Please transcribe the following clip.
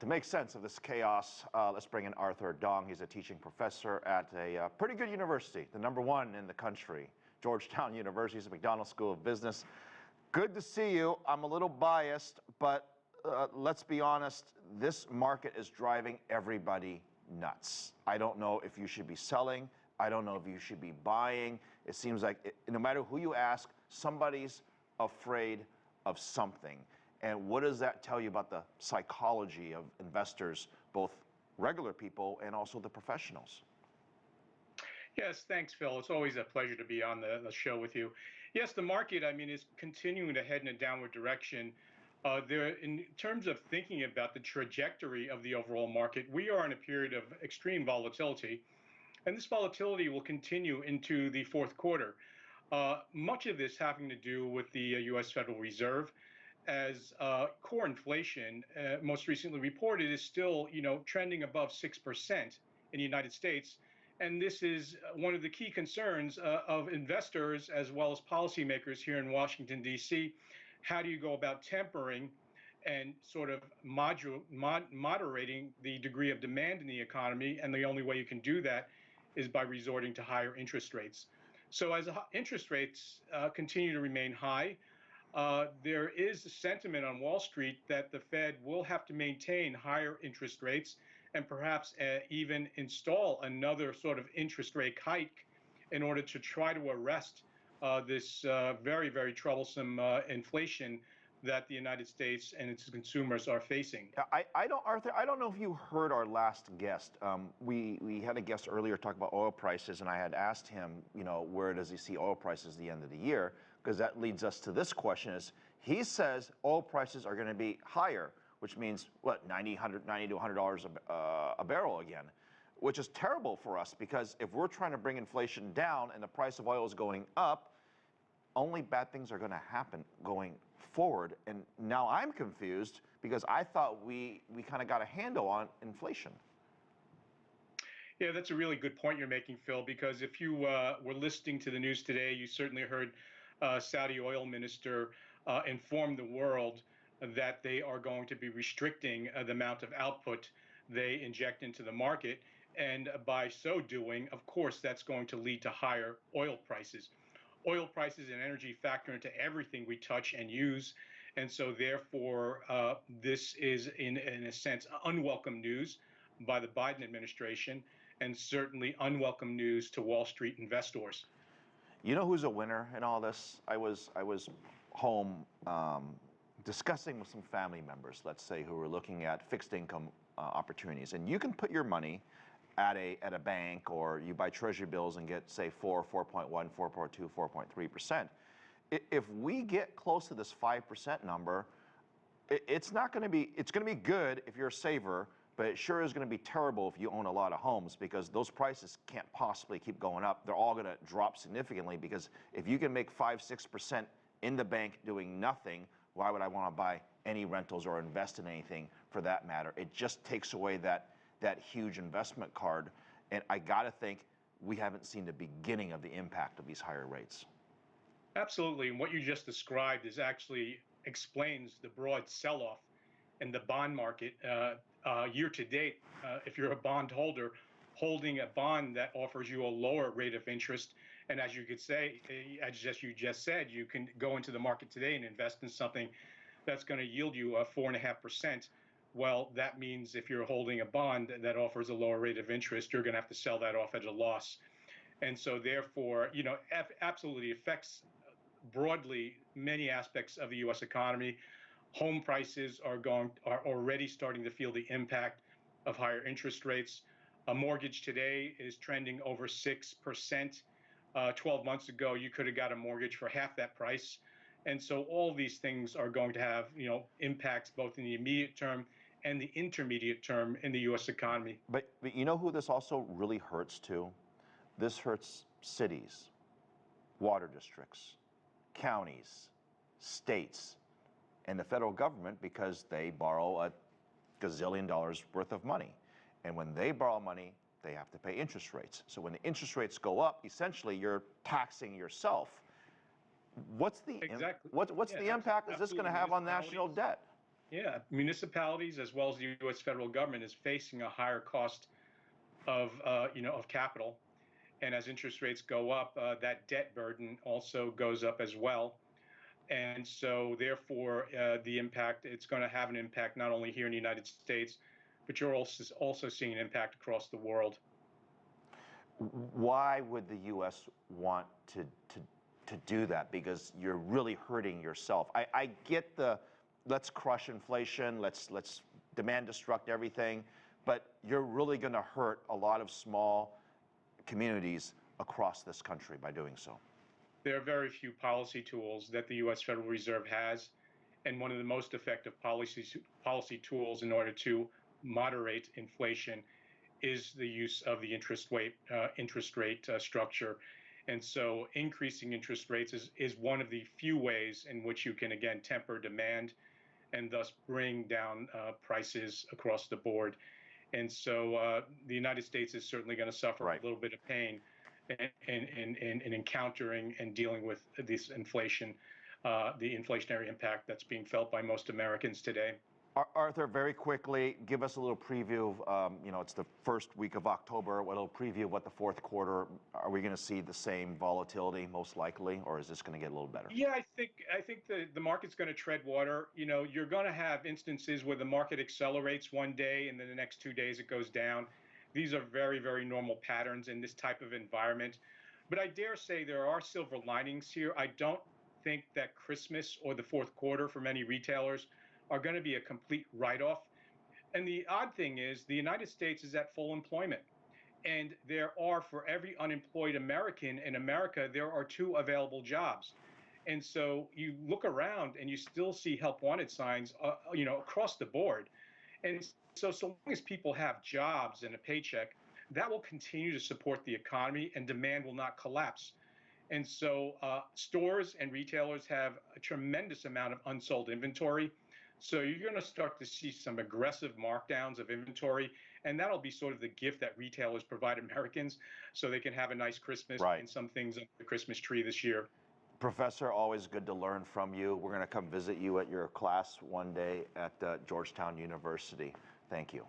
To make sense of this chaos, let's bring in Arthur Dong. He's a teaching professor at a pretty good university, the #1 in the country, Georgetown University. He's at McDonough School of Business. Good to see you. I'm a little biased, but let's be honest, this market is driving everybody nuts. I don't know if you should be selling. I don't know if you should be buying. It seems like no matter who you ask, somebody's afraid of something. And what does that tell you about the psychology of investors, both regular people and also the professionals? Yes, thanks, Phil. It's always a pleasure to be on the show with you. Yes, the market, I mean, is continuing to head in a downward direction. In terms of thinking about the trajectory of the overall market, we are in a period of extreme volatility, and this volatility will continue into the fourth quarter. Much of this having to do with the U.S. Federal Reserve, as core inflation, most recently reported, is still, trending above 6% in the United States. And this is one of the key concerns of investors as well as policymakers here in Washington, D.C. How do you go about tempering and sort of moderating the degree of demand in the economy? And the only way you can do that is by resorting to higher interest rates. So as interest rates continue to remain high, there is a sentiment on Wall Street that the Fed will have to maintain higher interest rates and perhaps even install another sort of interest rate hike in order to try to arrest this very, very troublesome inflation that the United States and its consumers are facing. Arthur, I don't know if you heard our last guest. We had a guest earlier talk about oil prices, and I had asked him, where does he see oil prices at the end of the year? Because that leads us to this question: is he says oil prices are going to be higher, which means what, $90 to $100 a barrel again, which is terrible for us, because if we're trying to bring inflation down and the price of oil is going up, only bad things are going to happen going forward. And now I'm confused because I thought we kind of got a handle on inflation. Yeah, that's a really good point you're making, Phil, because if you were listening to the news today, you certainly heard Saudi oil minister inform the world that they are going to be restricting the amount of output they inject into the market. And by so doing, of course, that's going to lead to higher oil prices. Oil prices and energy factor into everything we touch and use. And so therefore, this is, in a sense, unwelcome news by the Biden administration, and certainly unwelcome news to Wall Street investors. You know who's a winner in all this? I was home discussing with some family members, let's say, who were looking at fixed income opportunities. And you can put your money at a bank, or you buy treasury bills and get, say, 4.1, 4.2, 4.3%. If we get close to this 5% number, it's going to be good if you're a saver, but it sure is going to be terrible if you own a lot of homes, because those prices can't possibly keep going up. They're all going to drop significantly, because if you can make 5, 6% in the bank doing nothing, why would I want to buy any rentals or invest in anything for that matter? It just takes away that huge investment card. And I got to think we haven't seen the beginning of the impact of these higher rates. Absolutely. And what you just described is actually explains the broad sell-off in the bond market year to date. If you're a bond holder holding a bond that offers you a lower rate of interest, and as you could say, as you just said, you can go into the market today and invest in something that's going to yield you 4.5%. Well, that means if you're holding a bond that offers a lower rate of interest, you're going to have to sell that off at a loss. And so therefore, absolutely affects broadly many aspects of the U.S. economy. Home prices are already starting to feel the impact of higher interest rates. A mortgage today is trending over 6%. 12 months ago, you could have got a mortgage for half that price. And so all these things are going to have, impacts both in the immediate term and the intermediate term in the U.S. economy. But you know who this also really hurts too? This hurts cities, water districts, counties, states, and the federal government, because they borrow a gazillion dollars worth of money. And when they borrow money, they have to pay interest rates. So when the interest rates go up, essentially you're taxing yourself. What's the Exactly. what's the impact is this going to have on national debt? Yeah, municipalities as well as the U.S. federal government is facing a higher cost of capital, and as interest rates go up, that debt burden also goes up as well. And so, therefore, the impact it's going to have an impact not only here in the United States, but you're also seeing an impact across the world. Why would the U.S. want to do that? Because you're really hurting yourself. I get the let's crush inflation, let's demand destruct everything, but you're really going to hurt a lot of small communities across this country by doing so. There are very few policy tools that the U.S. Federal Reserve has, and one of the most effective policy tools in order to moderate inflation is the use of the interest rate structure. And so increasing interest rates is one of the few ways in which you can, again, temper demand and thus bring down prices across the board. And so the United States is certainly going to suffer a little bit of pain in encountering and dealing with this inflation, the inflationary impact that's being felt by most Americans today. Arthur, very quickly, give us a little preview of, it's the first week of October, a little preview of what the fourth quarter, are we going to see the same volatility most likely, or is this going to get a little better? Yeah, I think the market's going to tread water. You're going to have instances where the market accelerates one day and then the next 2 days it goes down. These are very, very normal patterns in this type of environment. But I dare say there are silver linings here. I don't think that Christmas or the fourth quarter for many retailers are going to be a complete write-off. And the odd thing is the United States is at full employment. And there are, for every unemployed American in America, there are 2 available jobs. And so you look around and you still see help wanted signs, across the board. And so long as people have jobs and a paycheck, that will continue to support the economy and demand will not collapse. And so stores and retailers have a tremendous amount of unsold inventory. So you're going to start to see some aggressive markdowns of inventory, and that'll be sort of the gift that retailers provide Americans so they can have a nice Christmas and some things under the Christmas tree this year. Professor, always good to learn from you. We're going to come visit you at your class one day at Georgetown University. Thank you.